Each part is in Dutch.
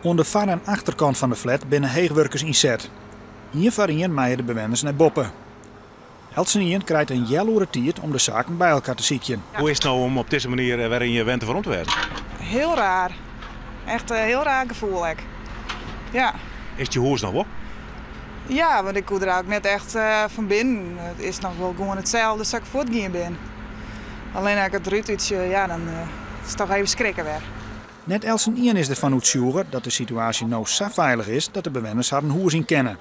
Aan de voor- en achterkant van de flat binnen heegwerkers inzet. Hier voor een maaien de bewoners naar boppen. Elsenien krijgt een jaloere tiert om de zaken bij elkaar te zieken. Hoe is het nou om op deze manier waarin je went te veront te werden? Heel raar. Echt een heel raar gevoel. Ja. Is het je hoes nog op? Ja, want ik kon er ook net echt van binnen. Het is nog wel gewoon hetzelfde als ik voortgaan ben. Alleen als ik het eruit iets, ja, dan is het toch even schrikken weer. Net Elsenien is ervan uitzuigen dat de situatie nou zo veilig is dat de bewoners haar een hoer zien kennen.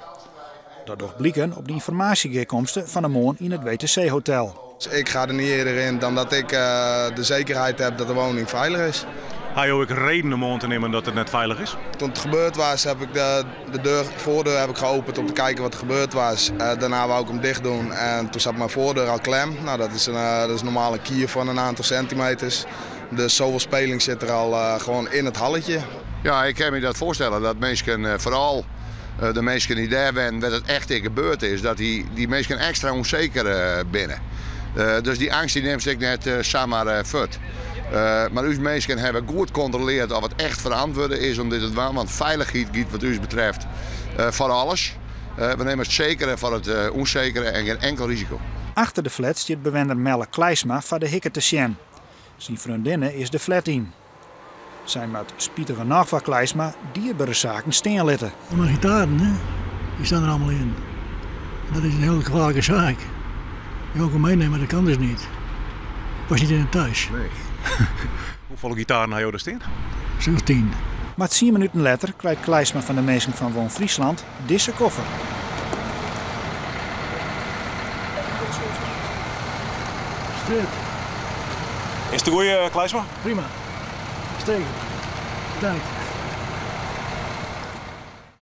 Dat doch blikken op de informatiegekomsten van de man in het WTC-hotel. Ik ga er niet eerder in dan dat ik de zekerheid heb dat de woning veilig is. Had je ook redenen om aan te nemen dat het net veilig is? Toen het gebeurd was, heb ik de voordeur heb ik geopend om te kijken wat er gebeurd was. Daarna wou ik hem dicht doen en toen zat mijn voordeur al klem. Nou, dat is normaal een kier van een aantal centimeters. Dus zoveel speling zit er al gewoon in het halletje. Ja, ik kan me dat voorstellen dat mensen, vooral de mensen die daar zijn, dat het echt gebeurd is, dat die mensen extra onzeker binnen. Dus die angst die neemt zich net zomaar voort. Maar uw mensen hebben goed gecontroleerd of het echt verantwoord is om dit te doen. Want veiligheid giet wat u betreft voor alles. We nemen het zekere voor het onzekere en geen enkel risico. Achter de flat zit bewoner Melle Kleisma van de Hikke te Sjen. Zijn vriendinne is de flat in. Zij met spietige nacht van Kleisma dierbare zaken steen litten. Maar gitaren, hè? Die staan er allemaal in. Dat is een heel gevaarlijke zaak. Je ook meenemen, dat kan dus niet. Ik was niet in het thuis. Nee. Hoeveel gitaren had je er staan? Zo'n 10. Maar 10 minuten later krijgt Kleisma van de mensen van Woon Friesland deze koffer. Stuk. Is het een goeie, Kleisma? Prima. Steken. Bedankt.